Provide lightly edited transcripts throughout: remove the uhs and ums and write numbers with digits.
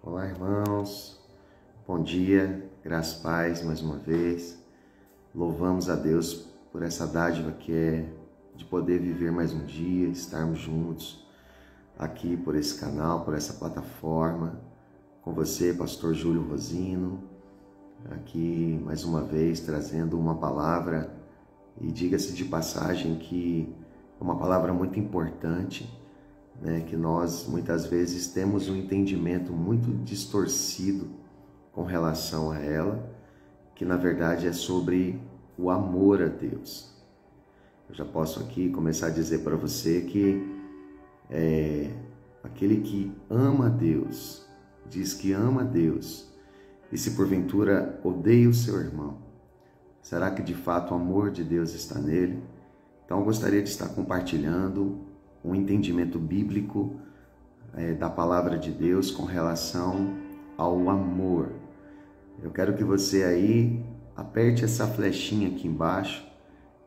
Olá, irmãos. Bom dia, graças e paz mais uma vez. Louvamos a Deus por essa dádiva que é de poder viver mais um dia, estarmos juntos aqui por esse canal, por essa plataforma, com você, pastor Júlio Rosino, aqui mais uma vez trazendo uma palavra, e diga-se de passagem que é uma palavra muito importante, que nós muitas vezes temos um entendimento muito distorcido com relação a ela, que na verdade é sobre o amor a Deus. Eu já posso aqui começar a dizer para você que aquele que ama a Deus, diz que ama a Deus, e se porventura odeia o seu irmão, será que de fato o amor de Deus está nele? Então eu gostaria de estar compartilhando um entendimento bíblico da palavra de Deus com relação ao amor. Eu quero que você aí aperte essa flechinha aqui embaixo,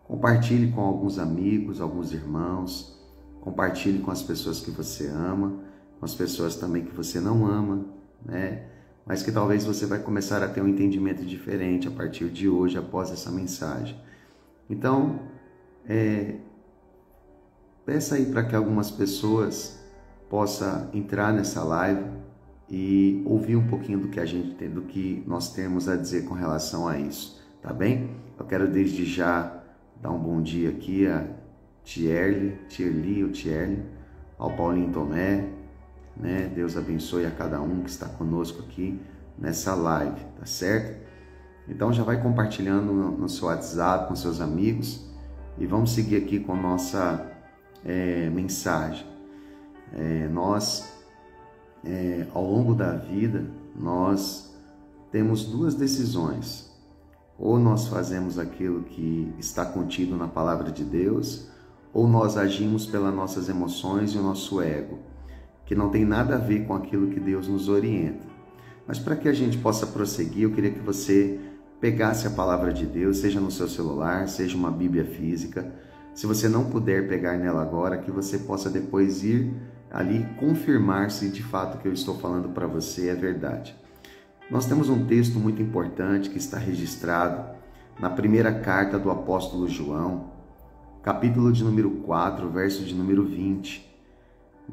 compartilhe com alguns amigos, alguns irmãos, compartilhe com as pessoas que você ama, com as pessoas também que você não ama, mas que talvez você vai começar a ter um entendimento diferente a partir de hoje, após essa mensagem. Então, peça aí para que algumas pessoas possam entrar nessa live e ouvir um pouquinho do que a gente tem, do que nós temos a dizer com relação a isso, tá bem? Eu quero desde já dar um bom dia aqui a Tierli, ao Paulinho Tomé, Deus abençoe a cada um que está conosco aqui nessa live, tá certo? Então já vai compartilhando no seu WhatsApp com seus amigos e vamos seguir aqui com nossa mensagem. Nós, ao longo da vida, nós temos duas decisões. Ou nós fazemos aquilo que está contido na palavra de Deus, ou nós agimos pelas nossas emoções e o nosso ego, que não tem nada a ver com aquilo que Deus nos orienta. Mas para que a gente possa prosseguir, eu queria que você pegasse a palavra de Deus, seja no seu celular, seja uma Bíblia física. Se você não puder pegar nela agora, que você possa depois ir ali confirmar se de fato o que eu estou falando para você é verdade. Nós temos um texto muito importante que está registrado na primeira carta do apóstolo João, capítulo de número 4, verso de número 20.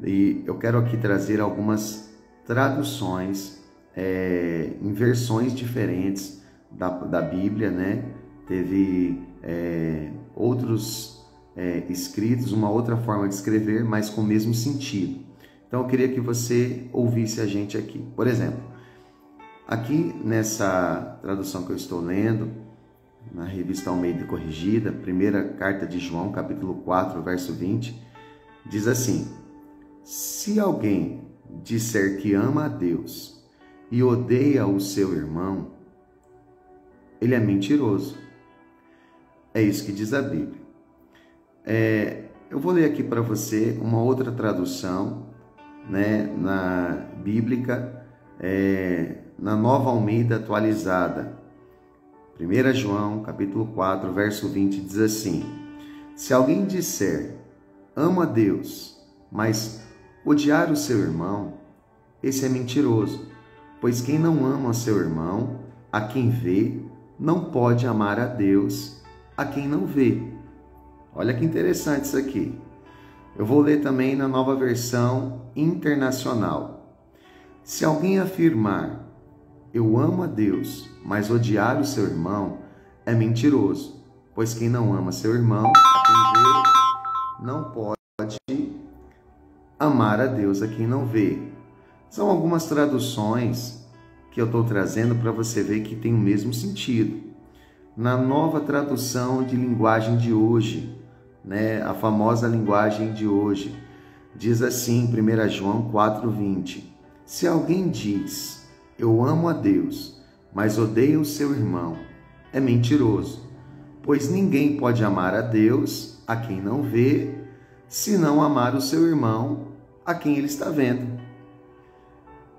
E eu quero aqui trazer algumas traduções em versões diferentes da Bíblia, Teve outros escritos, uma outra forma de escrever, mas com o mesmo sentido. Então eu queria que você ouvisse a gente aqui. Por exemplo, aqui nessa tradução que eu estou lendo, na revista Almeida Corrigida, primeira carta de João, capítulo 4, verso 20, diz assim: se alguém disser que ama a Deus e odeia o seu irmão, ele é mentiroso. É isso que diz a Bíblia. Eu vou ler aqui para você uma outra tradução, na bíblica, na Nova Almeida Atualizada. 1 João, capítulo 4, verso 20, diz assim: se alguém disser, amo a Deus, mas odiar o seu irmão, esse é mentiroso, pois quem não ama o seu irmão, a quem vê, não pode amar a Deus, a quem não vê. Olha que interessante isso aqui. Eu vou ler também na Nova Versão Internacional. Se alguém afirmar, eu amo a Deus, mas odiar o seu irmão, é mentiroso, pois quem não ama seu irmão, a quem vê, não pode amar a Deus, a quem não vê. São algumas traduções que eu estou trazendo para você ver que tem o mesmo sentido. Na nova tradução de linguagem de hoje, a famosa linguagem de hoje, diz assim, 1 João 4,20: se alguém diz, eu amo a Deus, mas odeia o seu irmão, é mentiroso, pois ninguém pode amar a Deus, a quem não vê, se não amar o seu irmão, a quem ele está vendo.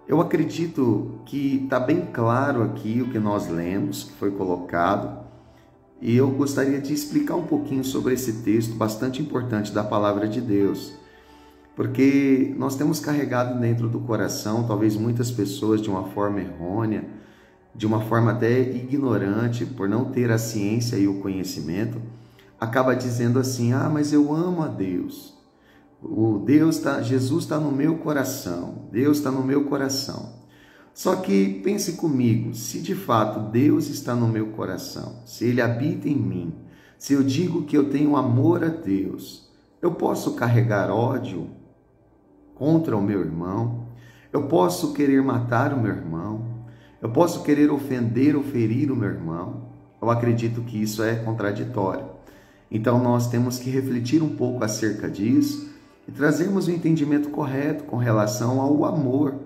Eu acredito que está bem claro aqui o que nós lemos, que foi colocado, e eu gostaria de explicar um pouquinho sobre esse texto bastante importante da palavra de Deus. Porque nós temos carregado dentro do coração, talvez muitas pessoas de uma forma errônea, de uma forma até ignorante, por não ter a ciência e o conhecimento, acaba dizendo assim: ah, mas eu amo a Deus. Jesus está no meu coração. Deus está no meu coração. Só que pense comigo, se de fato Deus está no meu coração, se Ele habita em mim, se eu digo que eu tenho amor a Deus, eu posso carregar ódio contra o meu irmão? Eu posso querer matar o meu irmão? Eu posso querer ofender ou ferir o meu irmão? Eu acredito que isso é contraditório. Então nós temos que refletir um pouco acerca disso e trazermos o entendimento correto com relação ao amor.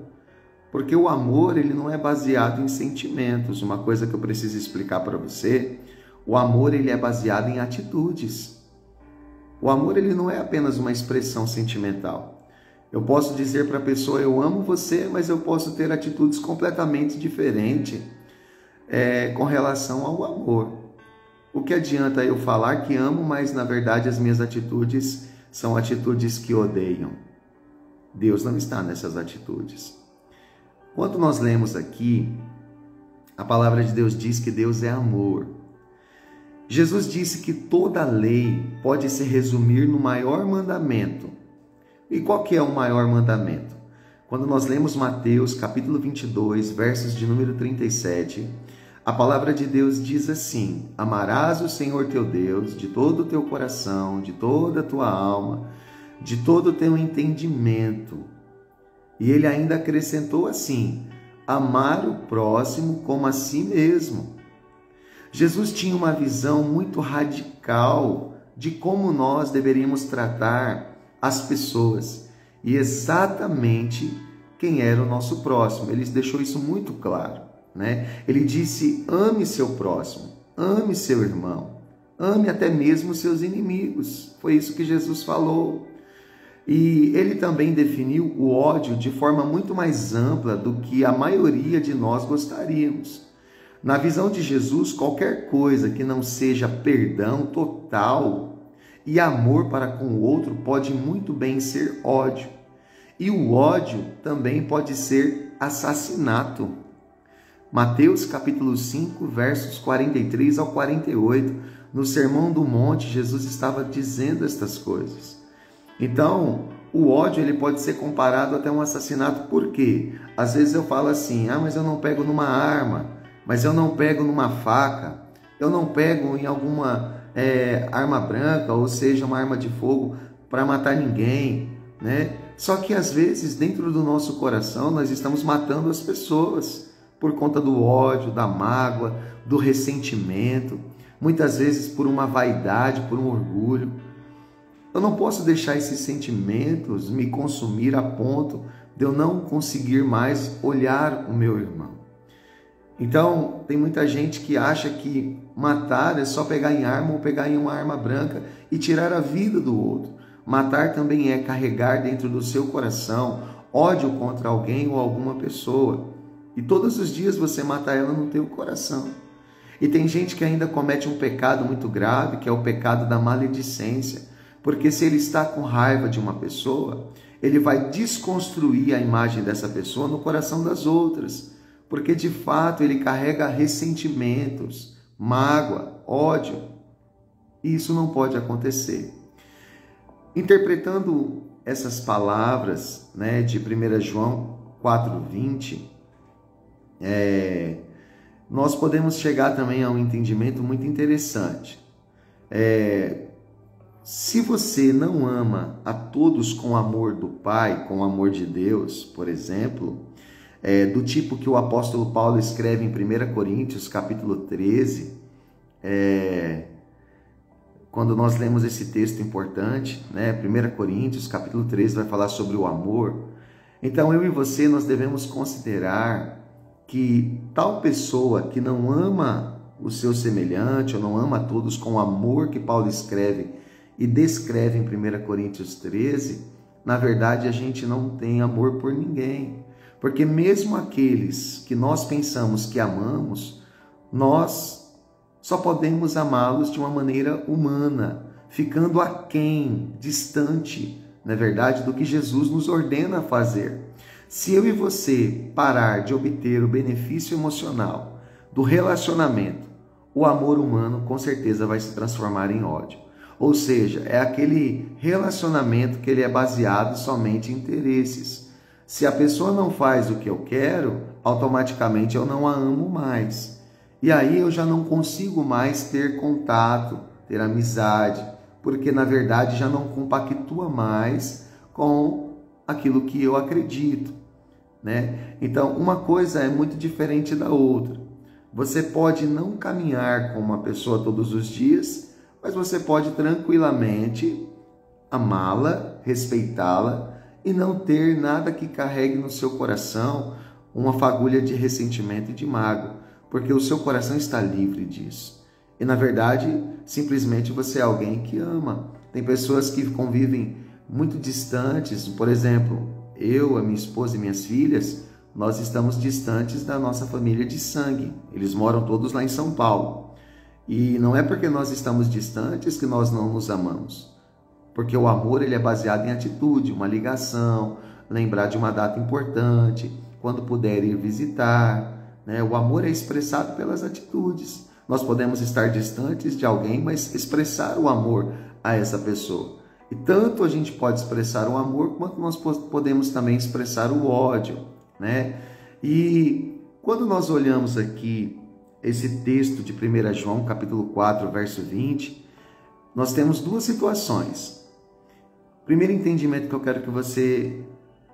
Porque o amor, ele não é baseado em sentimentos. Uma coisa que eu preciso explicar para você, o amor, ele é baseado em atitudes. O amor, ele não é apenas uma expressão sentimental. Eu posso dizer para a pessoa: eu amo você, mas eu posso ter atitudes completamente diferentes com relação ao amor. O que adianta eu falar que amo, mas na verdade as minhas atitudes são atitudes que odeiam? Deus não está nessas atitudes. Quando nós lemos aqui, a palavra de Deus diz que Deus é amor. Jesus disse que toda a lei pode se resumir no maior mandamento. E qual que é o maior mandamento? Quando nós lemos Mateus capítulo 22, versos de número 37, a palavra de Deus diz assim: amarás o Senhor teu Deus de todo o teu coração, de toda a tua alma, de todo o teu entendimento. E ele ainda acrescentou assim: amar o próximo como a si mesmo. Jesus tinha uma visão muito radical de como nós deveríamos tratar as pessoas e exatamente quem era o nosso próximo. Ele deixou isso muito claro, né? Ele disse: ame seu próximo, ame seu irmão, ame até mesmo seus inimigos. Foi isso que Jesus falou. E ele também definiu o ódio de forma muito mais ampla do que a maioria de nós gostaríamos. Na visão de Jesus, qualquer coisa que não seja perdão total e amor para com o outro pode muito bem ser ódio. E o ódio também pode ser assassinato. Mateus capítulo 5, versos 43 ao 48, no Sermão do Monte, Jesus estava dizendo estas coisas. Então, o ódio ele pode ser comparado até a um assassinato. Por quê? Às vezes eu falo assim: ah, mas eu não pego numa arma, mas eu não pego numa faca, eu não pego em alguma arma branca, ou seja, uma arma de fogo para matar ninguém, né? Só que às vezes dentro do nosso coração nós estamos matando as pessoas por conta do ódio, da mágoa, do ressentimento, muitas vezes por uma vaidade, por um orgulho. Eu não posso deixar esses sentimentos me consumir a ponto de eu não conseguir mais olhar o meu irmão. Então, tem muita gente que acha que matar é só pegar em arma ou pegar em uma arma branca e tirar a vida do outro. Matar também é carregar dentro do seu coração ódio contra alguém ou alguma pessoa. E todos os dias você mata ela no teu coração. E tem gente que ainda comete um pecado muito grave, que é o pecado da maledicência. Porque se ele está com raiva de uma pessoa, ele vai desconstruir a imagem dessa pessoa no coração das outras. Porque de fato ele carrega ressentimentos, mágoa, ódio. E isso não pode acontecer. Interpretando essas palavras, né, de 1 João 4,20, nós podemos chegar também a um entendimento muito interessante. Se você não ama a todos com o amor do Pai, com o amor de Deus, por exemplo, do tipo que o apóstolo Paulo escreve em 1 Coríntios, capítulo 13, quando nós lemos esse texto importante, né? 1 Coríntios, capítulo 13, vai falar sobre o amor. Então, eu e você, nós devemos considerar que tal pessoa que não ama o seu semelhante, ou não ama a todos com o amor que Paulo escreve e descreve em 1 Coríntios 13, na verdade a gente não tem amor por ninguém. Porque mesmo aqueles que nós pensamos que amamos, nós só podemos amá-los de uma maneira humana, ficando aquém, distante não é verdade, do que Jesus nos ordena a fazer. Se eu e você parar de obter o benefício emocional do relacionamento, o amor humano com certeza vai se transformar em ódio. Ou seja, é aquele relacionamento que ele é baseado somente em interesses. Se a pessoa não faz o que eu quero, automaticamente eu não a amo mais. E aí eu já não consigo mais ter contato, ter amizade, porque na verdade já não compactua mais com aquilo que eu acredito, né? Então, uma coisa é muito diferente da outra. Você pode não caminhar com uma pessoa todos os dias, mas você pode tranquilamente amá-la, respeitá-la e não ter nada que carregue no seu coração uma fagulha de ressentimento e de mágoa, porque o seu coração está livre disso. E na verdade, simplesmente você é alguém que ama. Tem pessoas que convivem muito distantes, por exemplo, eu, a minha esposa e minhas filhas, nós estamos distantes da nossa família de sangue. Eles moram todos lá em São Paulo. E não é porque nós estamos distantes que nós não nos amamos. Porque o amor ele é baseado em atitude, uma ligação, lembrar de uma data importante, quando puder ir visitar, né? O amor é expressado pelas atitudes. Nós podemos estar distantes de alguém, mas expressar o amor a essa pessoa. E tanto a gente pode expressar o amor, quanto nós podemos também expressar o ódio, né? E quando nós olhamos aqui esse texto de 1 João, capítulo 4, verso 20, nós temos duas situações. Primeiro entendimento que eu quero que você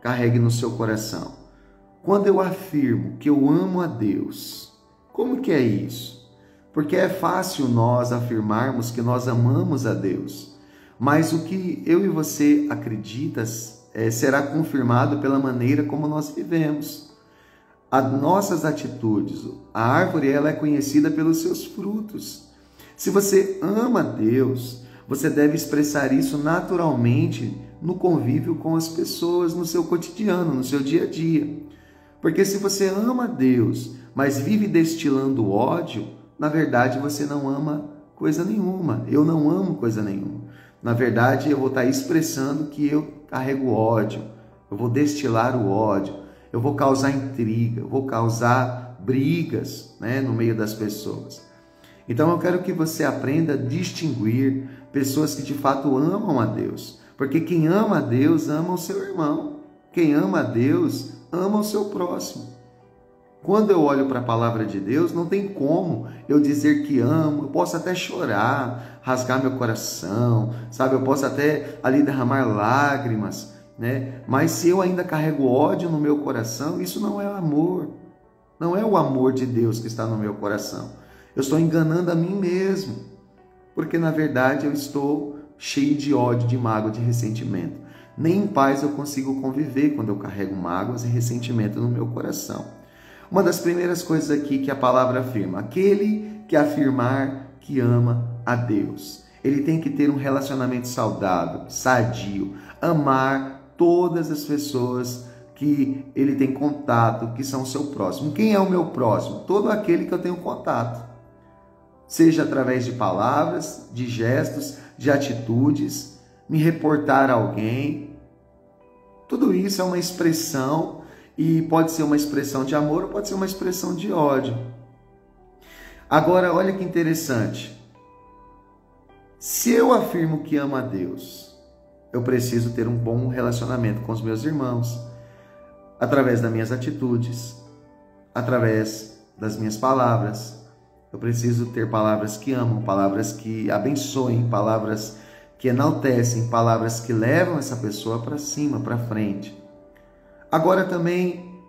carregue no seu coração. Quando eu afirmo que eu amo a Deus, como que é isso? Porque é fácil nós afirmarmos que nós amamos a Deus, mas o que eu e você acredita será confirmado pela maneira como nós vivemos. As nossas atitudes, a árvore ela é conhecida pelos seus frutos. Se você ama a Deus, você deve expressar isso naturalmente no convívio com as pessoas, no seu cotidiano, no seu dia a dia. Porque se você ama a Deus, mas vive destilando ódio, na verdade você não ama coisa nenhuma. Eu não amo coisa nenhuma. Na verdade, eu vou estar expressando que eu carrego ódio, eu vou destilar o ódio, eu vou causar intriga, eu vou causar brigas, né, no meio das pessoas. Então eu quero que você aprenda a distinguir pessoas que de fato amam a Deus. Porque quem ama a Deus ama o seu irmão. Quem ama a Deus ama o seu próximo. Quando eu olho para a palavra de Deus, não tem como eu dizer que amo. Eu posso até chorar, rasgar meu coração, sabe? Eu posso até ali derramar lágrimas, né? Mas se eu ainda carrego ódio no meu coração, isso não é amor. Não é o amor de Deus que está no meu coração. Eu estou enganando a mim mesmo, porque na verdade eu estou cheio de ódio, de mágoa, de ressentimento. Nem em paz eu consigo conviver quando eu carrego mágoas e ressentimento no meu coração. Uma das primeiras coisas aqui que a palavra afirma, aquele que afirmar que ama a Deus, ele tem que ter um relacionamento saudável, sadio, amar todas as pessoas que ele tem contato, que são o seu próximo. Quem é o meu próximo? Todo aquele que eu tenho contato. Seja através de palavras, de gestos, de atitudes, me reportar a alguém. Tudo isso é uma expressão e pode ser uma expressão de amor ou pode ser uma expressão de ódio. Agora, olha que interessante. Se eu afirmo que amo a Deus, eu preciso ter um bom relacionamento com os meus irmãos, através das minhas atitudes, através das minhas palavras. Eu preciso ter palavras que amam, palavras que abençoem, palavras que enaltecem, palavras que levam essa pessoa para cima, para frente. Agora também,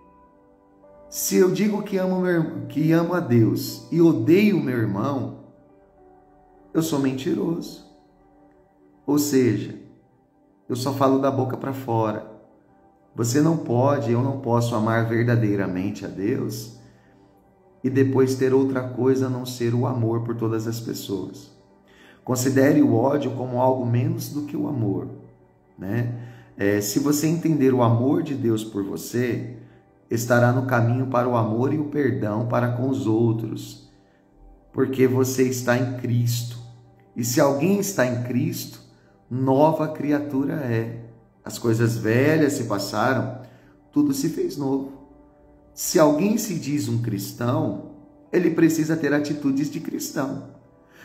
se eu digo que amo a Deus e odeio o meu irmão, eu sou mentiroso. Ou seja, eu só falo da boca para fora. Você não pode, eu não posso amar verdadeiramente a Deus e depois ter outra coisa a não ser o amor por todas as pessoas. Considere o ódio como algo menos do que o amor, né? Se você entender o amor de Deus por você, estará no caminho para o amor e o perdão para com os outros, porque você está em Cristo. E se alguém está em Cristo, nova criatura é. as coisas velhas se passaram, tudo se fez novo. Se alguém se diz um cristão, ele precisa ter atitudes de cristão.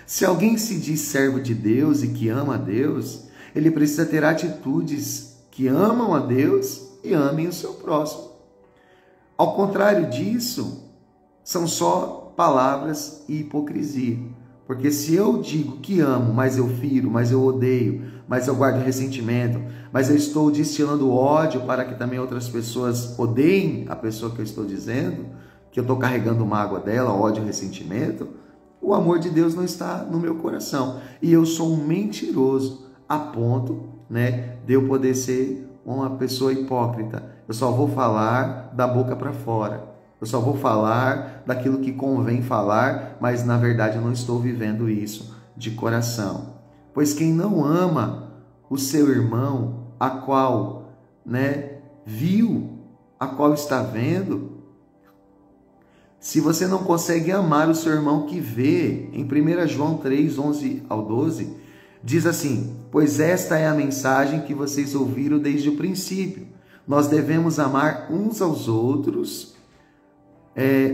Se alguém se diz servo de Deus e que ama a Deus, ele precisa ter atitudes que amam a Deus e amem o seu próximo. Ao contrário disso, são só palavras e hipocrisia. Porque se eu digo que amo, mas eu firo, mas eu odeio, mas eu guardo ressentimento, mas eu estou destilando ódio para que também outras pessoas odeiem a pessoa que eu estou dizendo, que eu estou carregando mágoa dela, ódio, ressentimento, o amor de Deus não está no meu coração. E eu sou um mentiroso a ponto, de eu poder ser uma pessoa hipócrita. Eu só vou falar da boca para fora. Eu só vou falar daquilo que convém falar, mas na verdade eu não estou vivendo isso de coração. Pois quem não ama o seu irmão, a qual, viu, a qual está vendo, se você não consegue amar o seu irmão que vê, em 1 João 3, 11 ao 12, diz assim: pois esta é a mensagem que vocês ouviram desde o princípio. Nós devemos amar uns aos outros.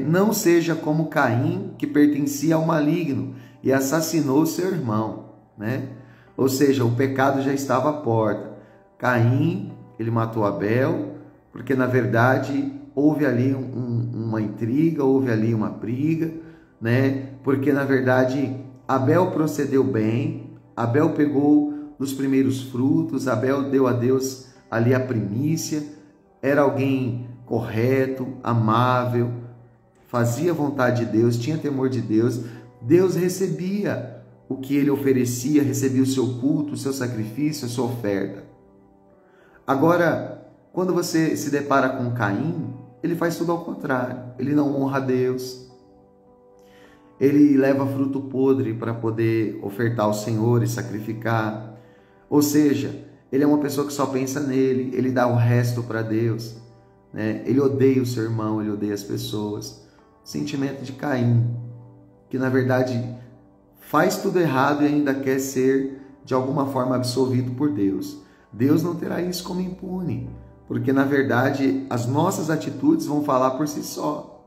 Não seja como Caim, que pertencia ao maligno e assassinou seu irmão, Ou seja, o pecado já estava à porta. Caim, ele matou Abel, porque na verdade houve ali uma intriga, houve ali uma briga, Porque na verdade Abel procedeu bem, Abel pegou dos primeiros frutos, Abel deu a Deus ali a primícia, era alguém correto, amável, fazia a vontade de Deus, tinha temor de Deus. Deus recebia o que ele oferecia, recebia o seu culto, o seu sacrifício, a sua oferta. Agora, quando você se depara com Caim, ele faz tudo ao contrário. Ele não honra a Deus. Ele leva fruto podre para poder ofertar ao Senhor e sacrificar. Ou seja, ele é uma pessoa que só pensa nele, ele dá o resto para Deus. Ele odeia o seu irmão, ele odeia as pessoas. Sentimento de Caim, que na verdade faz tudo errado e ainda quer ser de alguma forma absolvido por Deus. Deus não terá isso como impune, porque na verdade as nossas atitudes vão falar por si só.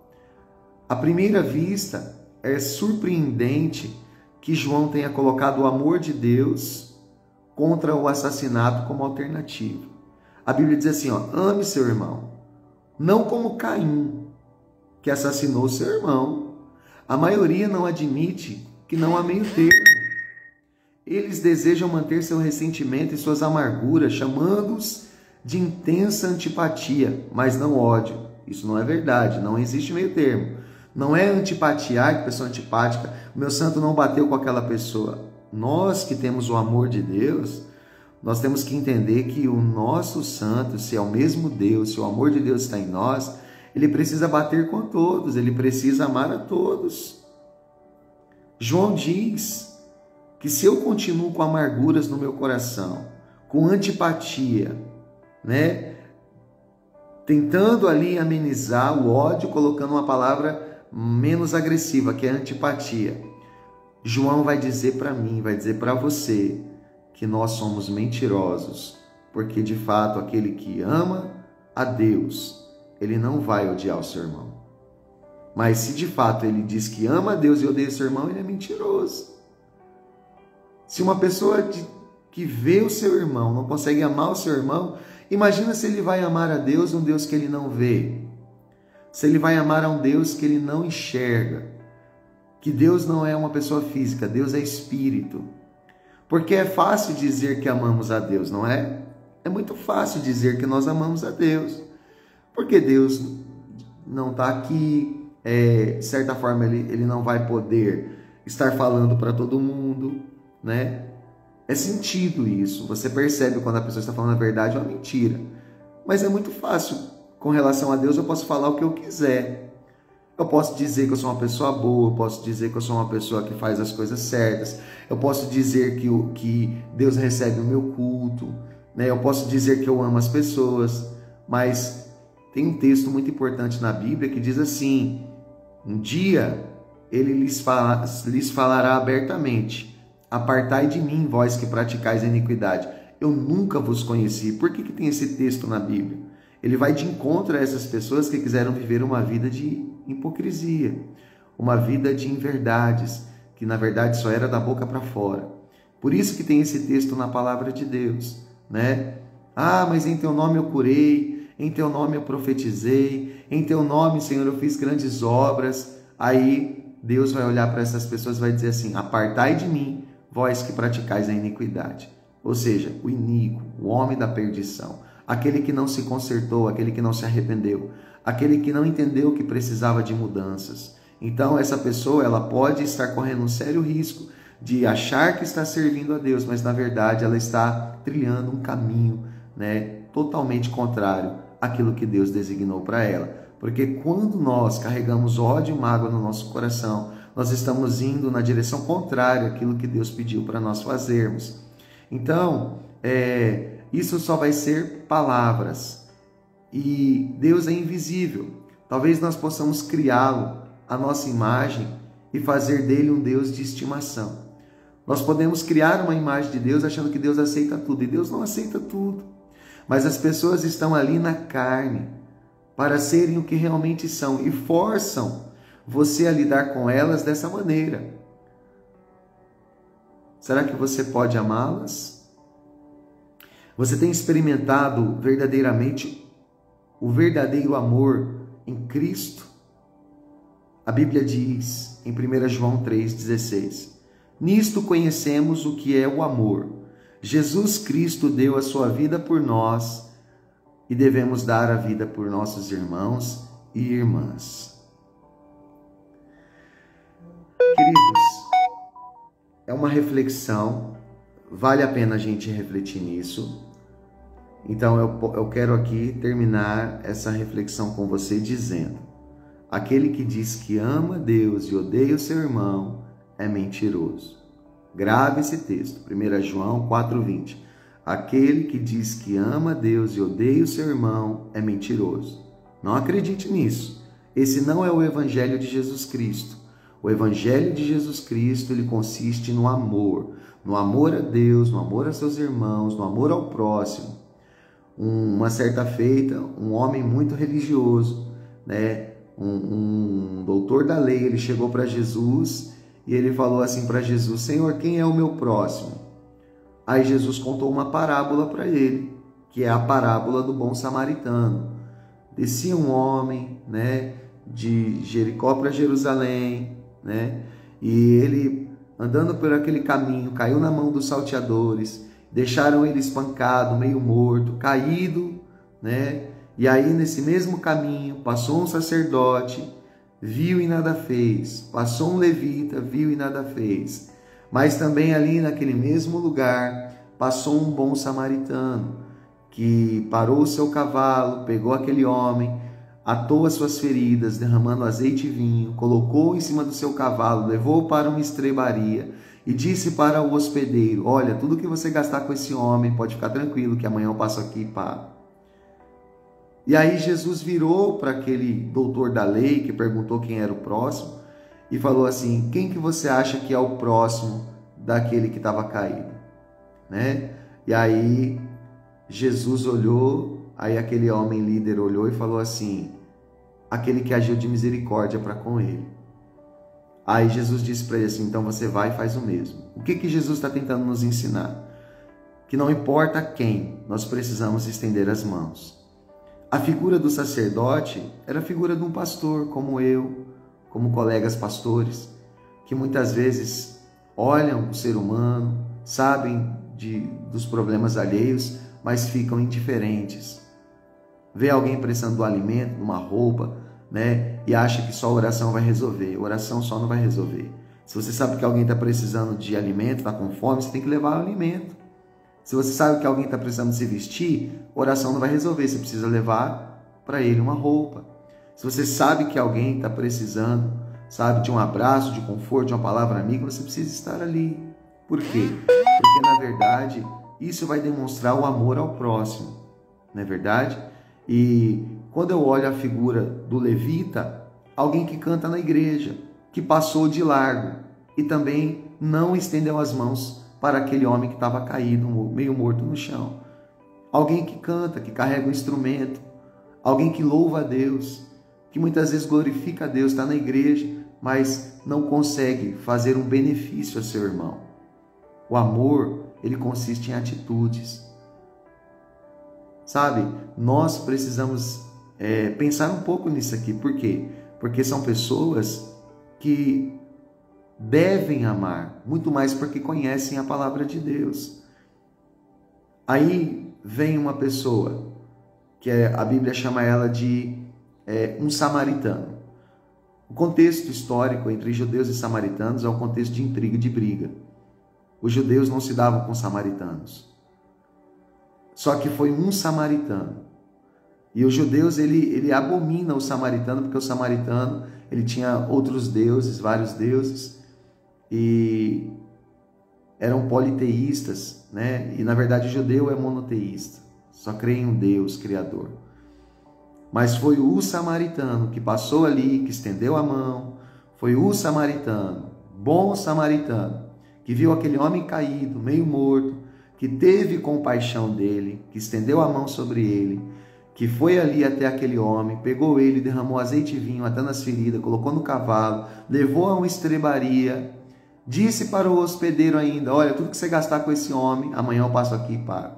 À primeira vista, é surpreendente que João tenha colocado o amor de Deus contra o assassinato como alternativa. A Bíblia diz assim, ame seu irmão, não como Caim, que assassinou seu irmão. A maioria não admite que não há meio termo. Eles desejam manter seu ressentimento e suas amarguras, chamando-os de intensa antipatia, mas não ódio. Isso não é verdade, não existe meio termo. Não é antipatia, que pessoa antipática, o meu santo não bateu com aquela pessoa. Nós que temos o amor de Deus, nós temos que entender que o nosso santo, se é o mesmo Deus, se o amor de Deus está em nós, ele precisa bater com todos, ele precisa amar a todos. João diz que se eu continuo com amarguras no meu coração, com antipatia, tentando ali amenizar o ódio, colocando uma palavra menos agressiva, que é antipatia, João vai dizer para mim, vai dizer para você, que nós somos mentirosos, porque de fato aquele que ama a Deus, ele não vai odiar o seu irmão. Mas se de fato ele diz que ama a Deus e odeia o seu irmão, ele é mentiroso. Se uma pessoa que vê o seu irmão não consegue amar o seu irmão, imagina se ele vai amar a Deus, um Deus que ele não vê. Se ele vai amar a um Deus que ele não enxerga. Que Deus não é uma pessoa física, Deus é espírito. Porque é fácil dizer que amamos a Deus, não é? É muito fácil dizer que nós amamos a Deus. Porque Deus não está aqui, de certa forma ele não vai poder estar falando para todo mundo, É sentido isso, você percebe quando a pessoa está falando a verdade ou a mentira. Mas é muito fácil, com relação a Deus eu posso falar o que eu quiser. Eu posso dizer que eu sou uma pessoa boa, eu posso dizer que eu sou uma pessoa que faz as coisas certas, eu posso dizer que Deus recebe o meu culto, Eu posso dizer que eu amo as pessoas, mas tem um texto muito importante na Bíblia que diz assim: um dia ele lhes falará abertamente: apartai de mim, vós que praticais a iniquidade. eu nunca vos conheci. Por que tem esse texto na Bíblia? Ele vai de encontro a essas pessoas que quiseram viver uma vida de hipocrisia, uma vida de inverdades, que na verdade só era da boca para fora. Por isso que tem esse texto na palavra de Deus, né? Ah, mas em teu nome eu curei, em teu nome eu profetizei, em teu nome, Senhor, eu fiz grandes obras. Aí Deus vai olhar para essas pessoas e vai dizer assim: apartai de mim, vós que praticais a iniquidade. Ou seja, o iníquo, o homem da perdição, aquele que não se consertou, aquele que não se arrependeu, aquele que não entendeu que precisava de mudanças. Então essa pessoa, ela pode estar correndo um sério risco de achar que está servindo a Deus, mas na verdade ela está trilhando um caminho, né, totalmente contrário àquilo que Deus designou para ela. Porque quando nós carregamos ódio e mágoa no nosso coração, nós estamos indo na direção contrária àquilo que Deus pediu para nós fazermos. Então, isso só vai ser palavras. E Deus é invisível. Talvez nós possamos criá-lo à nossa imagem e fazer dele um Deus de estimação. Nós podemos criar uma imagem de Deus achando que Deus aceita tudo, e Deus não aceita tudo. Mas as pessoas estão ali na carne para serem o que realmente são e forçam você a lidar com elas dessa maneira. Será que você pode amá-las? Você tem experimentado verdadeiramente o verdadeiro amor em Cristo? A Bíblia diz em 1 João 3,16: nisto conhecemos o que é o amor. Jesus Cristo deu a sua vida por nós e devemos dar a vida por nossos irmãos e irmãs. Queridos, é uma reflexão, vale a pena a gente refletir nisso. Então eu quero aqui terminar essa reflexão com você dizendo: aquele que diz que ama Deus e odeia o seu irmão é mentiroso. Grave esse texto, 1 João 4,20. Aquele que diz que ama Deus e odeia o seu irmão é mentiroso. Não acredite nisso. Esse não é o Evangelho de Jesus Cristo. O Evangelho de Jesus Cristo, ele consiste no amor a Deus, no amor a seus irmãos, no amor ao próximo. Uma certa feita, um homem muito religioso, né? Um doutor da lei, ele chegou para Jesus e ele falou assim para Jesus: Senhor, quem é o meu próximo? Aí Jesus contou uma parábola para ele, que é a parábola do bom samaritano. Descia um homem, né, de Jericó para Jerusalém, né, e ele, andando por aquele caminho, caiu na mão dos salteadores, deixaram ele espancado, meio morto, caído, né? E aí, nesse mesmo caminho, passou um sacerdote, viu e nada fez. Passou um levita, viu e nada fez. Mas também ali naquele mesmo lugar, passou um bom samaritano, que parou o seu cavalo, pegou aquele homem, atou as suas feridas, derramando azeite e vinho, colocou em cima do seu cavalo, levou para uma estrebaria e disse para o hospedeiro: olha, tudo que você gastar com esse homem, pode ficar tranquilo, que amanhã eu passo aqui e pago. E aí Jesus virou para aquele doutor da lei que perguntou quem era o próximo e falou assim: quem que você acha que é o próximo daquele que estava caído? Né? E aí Jesus olhou, aí aquele homem líder olhou e falou assim: aquele que agiu de misericórdia para com ele. Aí Jesus disse para ele assim: então você vai e faz o mesmo. O que Jesus está tentando nos ensinar? Que não importa quem, nós precisamos estender as mãos. A figura do sacerdote era a figura de um pastor, como eu, como colegas pastores, que muitas vezes olham o ser humano, sabem dos problemas alheios, mas ficam indiferentes. Vê alguém precisando do alimento, de uma roupa, né? E acha que só a oração vai resolver. A oração só não vai resolver. Se você sabe que alguém está precisando de alimento, está com fome, você tem que levar o alimento. Se você sabe que alguém está precisando se vestir, oração não vai resolver, você precisa levar para ele uma roupa. Se você sabe que alguém está precisando, sabe, de um abraço, de conforto, de uma palavra amiga, você precisa estar ali. Por quê? Porque, na verdade, isso vai demonstrar o amor ao próximo, não é verdade? E quando eu olho a figura do levita, alguém que canta na igreja, que passou de largo e também não estendeu as mãos para aquele homem que estava caído, meio morto no chão. Alguém que canta, que carrega um instrumento, alguém que louva a Deus, que muitas vezes glorifica a Deus, está na igreja, mas não consegue fazer um benefício a seu irmão. O amor, ele consiste em atitudes. Sabe, nós precisamos pensar um pouco nisso aqui. Por quê? Porque são pessoas que devem amar, muito mais porque conhecem a palavra de Deus. Aí vem uma pessoa, que a Bíblia chama ela de um samaritano. O contexto histórico entre judeus e samaritanos é um contexto de intriga e de briga. Os judeus não se davam com os samaritanos. Só que foi um samaritano. E os judeus, ele abomina o samaritano, porque o samaritano, ele tinha outros deuses, vários deuses, e eram politeístas, né? E na verdade o judeu é monoteísta, só crê em um Deus criador. Mas foi o samaritano que passou ali, que estendeu a mão, foi o samaritano, bom samaritano, que viu aquele homem caído, meio morto, que teve compaixão dele, que estendeu a mão sobre ele, que foi ali até aquele homem, pegou ele, derramou azeite e vinho até nas feridas, colocou no cavalo, levou a uma estrebaria, disse para o hospedeiro ainda: olha, tudo que você gastar com esse homem, amanhã eu passo aqui e pago.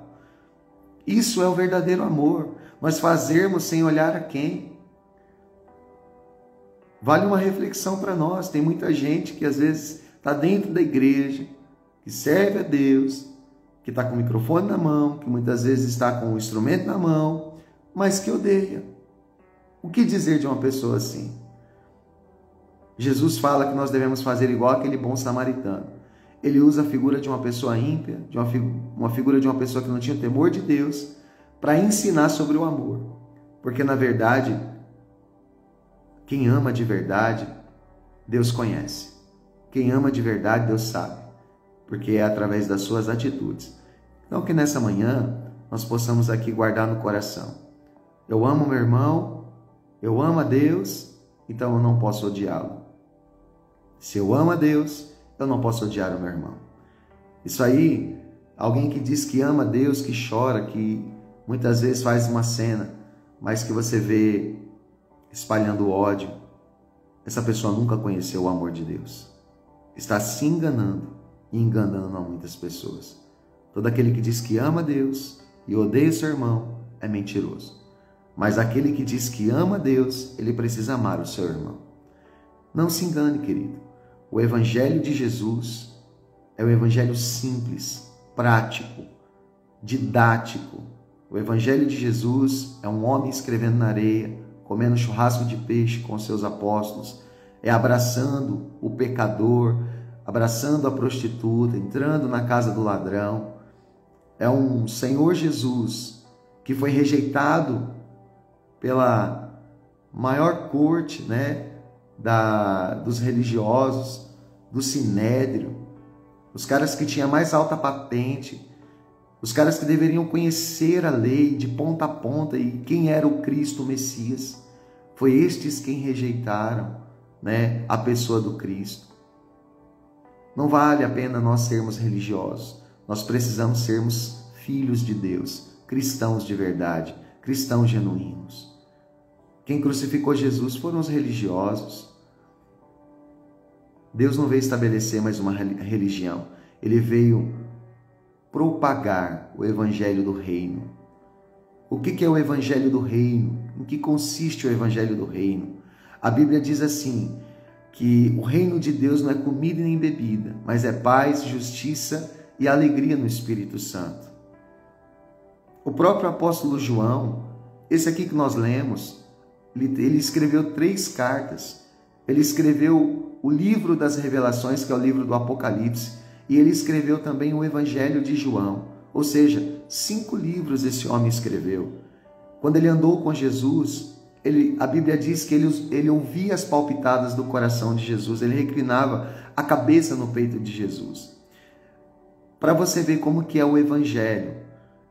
Isso é o verdadeiro amor, nós fazermos sem olhar a quem. Vale uma reflexão para nós. Tem muita gente que às vezes está dentro da igreja, que serve a Deus, que está com o microfone na mão, que muitas vezes está com o instrumento na mão, mas que odeia. O que dizer de uma pessoa assim? Jesus fala que nós devemos fazer igual aquele bom samaritano. Ele usa a figura de uma pessoa ímpia, uma figura de uma pessoa que não tinha temor de Deus, para ensinar sobre o amor. Porque, na verdade, quem ama de verdade, Deus conhece. Quem ama de verdade, Deus sabe. Porque é através das suas atitudes. Então, que nessa manhã nós possamos aqui guardar no coração: eu amo meu irmão, eu amo a Deus, então eu não posso odiá-lo. Se eu amo a Deus, eu não posso odiar o meu irmão. Isso aí, alguém que diz que ama a Deus, que chora, que muitas vezes faz uma cena, mas que você vê espalhando ódio, essa pessoa nunca conheceu o amor de Deus. Está se enganando e enganando a muitas pessoas. Todo aquele que diz que ama a Deus e odeia seu irmão é mentiroso. Mas aquele que diz que ama a Deus, ele precisa amar o seu irmão. Não se engane, querido. O Evangelho de Jesus é o Evangelho simples, prático, didático. O Evangelho de Jesus é um homem escrevendo na areia, comendo churrasco de peixe com seus apóstolos, é abraçando o pecador, abraçando a prostituta, entrando na casa do ladrão. É um Senhor Jesus que foi rejeitado pela maior corte, né, dos religiosos, do sinédrio, os caras que tinham mais alta patente, os caras que deveriam conhecer a lei de ponta a ponta e quem era o Cristo, o Messias. Foi estes quem rejeitaram, né, a pessoa do Cristo. Não vale a pena nós sermos religiosos. Nós precisamos sermos filhos de Deus, cristãos de verdade, cristãos genuínos. Quem crucificou Jesus foram os religiosos. Deus não veio estabelecer mais uma religião. Ele veio propagar o evangelho do reino. O que é o evangelho do reino? Em que consiste o evangelho do reino? A Bíblia diz assim, que o reino de Deus não é comida nem bebida, mas é paz, justiça e alegria no Espírito Santo. O próprio apóstolo João, esse aqui que nós lemos, ele escreveu 3 cartas. Ele escreveu o livro das revelações, que é o livro do Apocalipse, e ele escreveu também o Evangelho de João. Ou seja, 5 livros esse homem escreveu. Quando ele andou com Jesus, a Bíblia diz que ele ouvia as palpitadas do coração de Jesus, ele reclinava a cabeça no peito de Jesus. Para você ver como que é o Evangelho.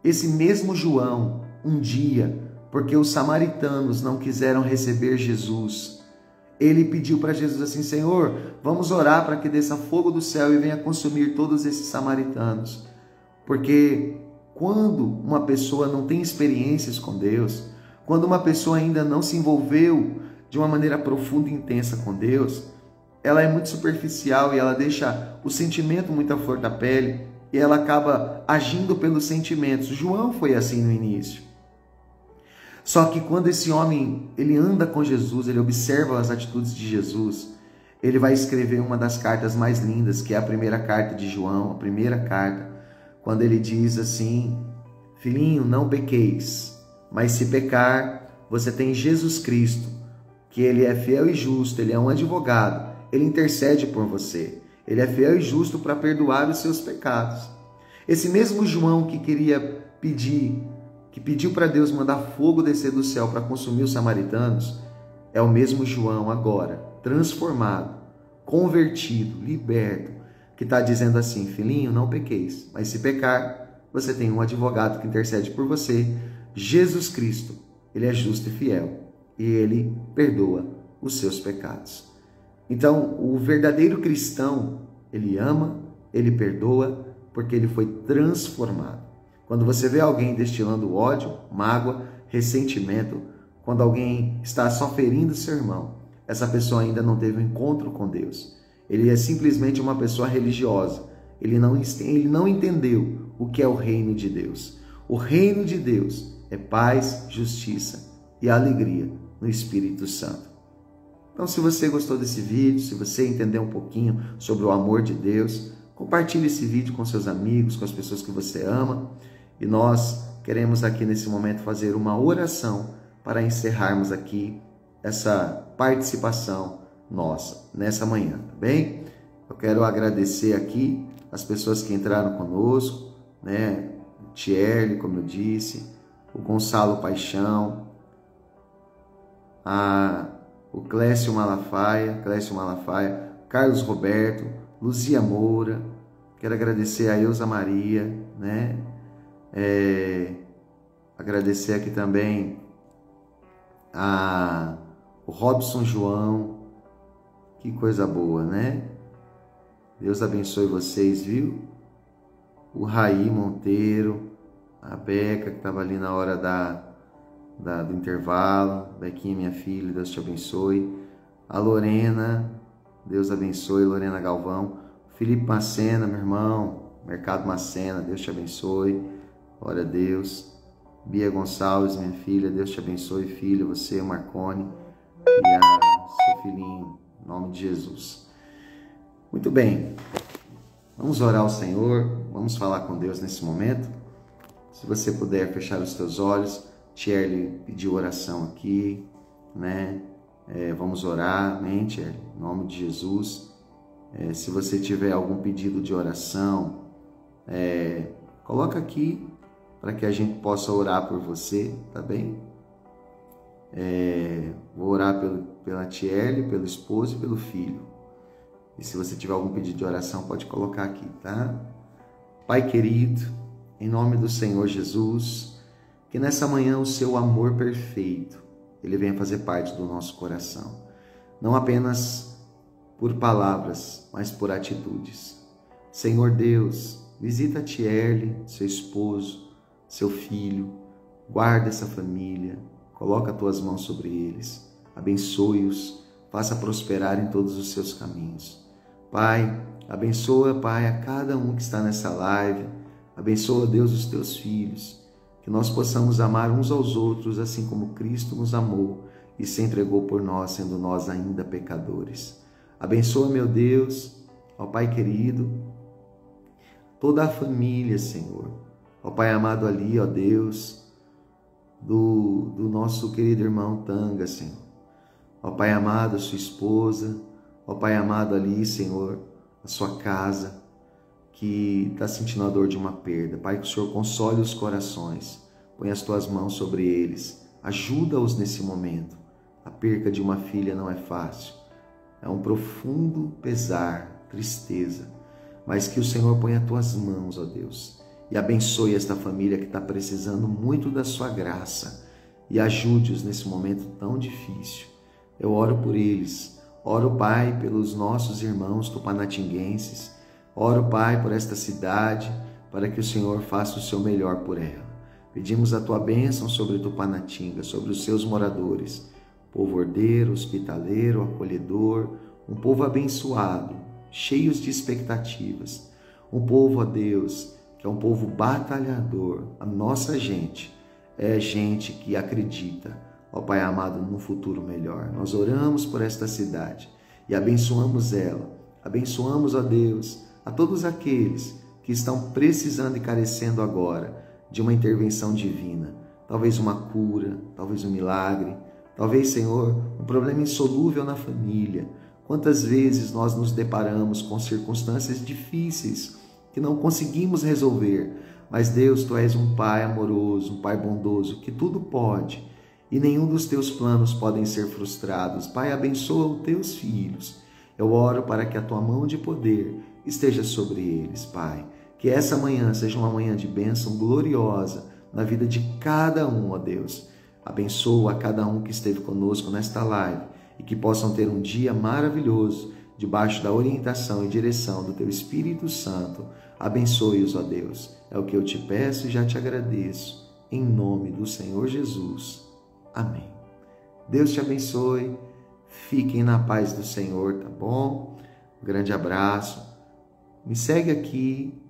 Esse mesmo João, um dia, porque os samaritanos não quiseram receber Jesus, ele pediu para Jesus assim: Senhor, vamos orar para que desça fogo do céu e venha consumir todos esses samaritanos. Porque quando uma pessoa não tem experiências com Deus, quando uma pessoa ainda não se envolveu de uma maneira profunda e intensa com Deus, ela é muito superficial e ela deixa o sentimento muito à flor da pele e ela acaba agindo pelos sentimentos. João foi assim no início. Só que quando esse homem, ele anda com Jesus, ele observa as atitudes de Jesus, ele vai escrever uma das cartas mais lindas, que é a primeira carta de João, a primeira carta, quando ele diz assim: filhinho, não pequeis, mas se pecar, você tem Jesus Cristo, que ele é fiel e justo, ele é um advogado, ele intercede por você, ele é fiel e justo para perdoar os seus pecados. Esse mesmo João que pediu para Deus mandar fogo descer do céu para consumir os samaritanos, é o mesmo João agora, transformado, convertido, liberto, que está dizendo assim: filhinho, não pequeis, mas se pecar, você tem um advogado que intercede por você, Jesus Cristo. Ele é justo e fiel e ele perdoa os seus pecados. Então, o verdadeiro cristão, ele ama, ele perdoa, porque ele foi transformado. Quando você vê alguém destilando ódio, mágoa, ressentimento, quando alguém está só ferindo seu irmão, essa pessoa ainda não teve um encontro com Deus. Ele é simplesmente uma pessoa religiosa. Ele não entendeu o que é o reino de Deus. O reino de Deus é paz, justiça e alegria no Espírito Santo. Então, se você gostou desse vídeo, se você entendeu um pouquinho sobre o amor de Deus, compartilhe esse vídeo com seus amigos, com as pessoas que você ama. E nós queremos aqui nesse momento fazer uma oração para encerrarmos aqui essa participação nossa nessa manhã, tá bem? Eu quero agradecer aqui as pessoas que entraram conosco, né? O Thierry, como eu disse, o Gonçalo Paixão, o Clécio Malafaia, Carlos Roberto, Luzia Moura. Quero agradecer a Elza Maria, né? Agradecer aqui também o Robson João. Que coisa boa, né? Deus abençoe vocês, viu? O Raí Monteiro, a Beca, que estava ali na hora do intervalo. Bequinha, minha filha, Deus te abençoe. A Lorena, Deus abençoe. Lorena Galvão. Felipe Macena, meu irmão. Mercado Macena, Deus te abençoe. Glória a Deus. Bia Gonçalves, minha filha, Deus te abençoe, filha, você, o Marcone e seu filhinho, em nome de Jesus. Muito bem, vamos orar ao Senhor, vamos falar com Deus nesse momento. Se você puder fechar os teus olhos, Thierry pediu oração aqui, né? Vamos orar, amém, Thierry? Em nome de Jesus. Se você tiver algum pedido de oração, coloca aqui, para que a gente possa orar por você, tá bem? Vou orar pela Thierry, pelo esposo e pelo filho. E se você tiver algum pedido de oração, pode colocar aqui, tá? Pai querido, em nome do Senhor Jesus, que nessa manhã o seu amor perfeito, ele venha fazer parte do nosso coração. Não apenas por palavras, mas por atitudes. Senhor Deus, visita a Thierry, seu esposo, seu filho, guarda essa família, coloca as tuas mãos sobre eles, abençoe-os, faça prosperar em todos os seus caminhos. Pai, abençoa, Pai, a cada um que está nessa live, abençoa, Deus, os teus filhos, que nós possamos amar uns aos outros, assim como Cristo nos amou e se entregou por nós, sendo nós ainda pecadores. Abençoa, meu Deus, ó Pai querido, toda a família, Senhor. Ó Pai amado ali, ó Deus, do nosso querido irmão Tanga, Senhor. Ó Pai amado, a sua esposa. Ó Pai amado ali, Senhor, a sua casa, que está sentindo a dor de uma perda. Pai, que o Senhor console os corações. Põe as tuas mãos sobre eles. Ajuda-os nesse momento. A perca de uma filha não é fácil. É um profundo pesar, tristeza. Mas que o Senhor ponha as tuas mãos, ó Deus, e abençoe esta família que está precisando muito da sua graça e ajude-os nesse momento tão difícil. Eu oro por eles. Oro, Pai, pelos nossos irmãos tupanatinguenses. Oro, Pai, por esta cidade, para que o Senhor faça o seu melhor por ela. Pedimos a tua bênção sobre Tupanatinga, sobre os seus moradores. Povo ordeiro, hospitaleiro, acolhedor, um povo abençoado, cheios de expectativas. Um povo, ó Deus, que é um povo batalhador. A nossa gente é gente que acredita, ó Pai amado, num futuro melhor. Nós oramos por esta cidade e abençoamos ela. Abençoamos, ó Deus, a todos aqueles que estão precisando e carecendo agora de uma intervenção divina. Talvez uma cura, talvez um milagre, talvez, Senhor, um problema insolúvel na família. Quantas vezes nós nos deparamos com circunstâncias difíceis que não conseguimos resolver, mas Deus, Tu és um Pai amoroso, um Pai bondoso, que tudo pode e nenhum dos Teus planos podem ser frustrados. Pai, abençoa os Teus filhos. Eu oro para que a Tua mão de poder esteja sobre eles, Pai. Que essa manhã seja uma manhã de bênção gloriosa na vida de cada um, ó Deus. Abençoa a cada um que esteve conosco nesta live e que possam ter um dia maravilhoso debaixo da orientação e direção do Teu Espírito Santo. Abençoe-os, ó Deus. É o que eu te peço e já te agradeço. Em nome do Senhor Jesus. Amém. Deus te abençoe. Fiquem na paz do Senhor, tá bom? Um grande abraço. Me segue aqui.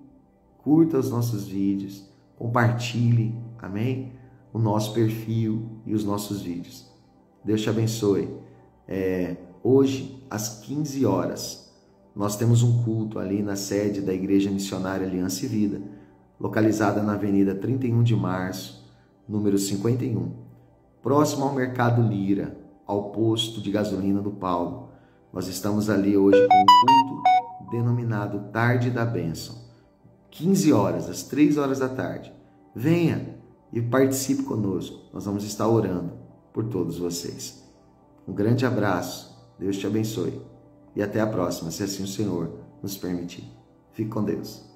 Curta os nossos vídeos, compartilhe, amém? O nosso perfil e os nossos vídeos. Deus te abençoe. Hoje, às 15 horas, nós temos um culto ali na sede da Igreja Missionária Aliança e Vida, localizada na Avenida 31 de Março, número 51, próximo ao Mercado Lira, ao posto de gasolina do Paulo. Nós estamos ali hoje com um culto denominado Tarde da Bênção. 15 horas, às 3 horas da tarde. Venha e participe conosco. Nós vamos estar orando por todos vocês. Um grande abraço. Deus te abençoe. E até a próxima, se assim o Senhor nos permitir. Fique com Deus.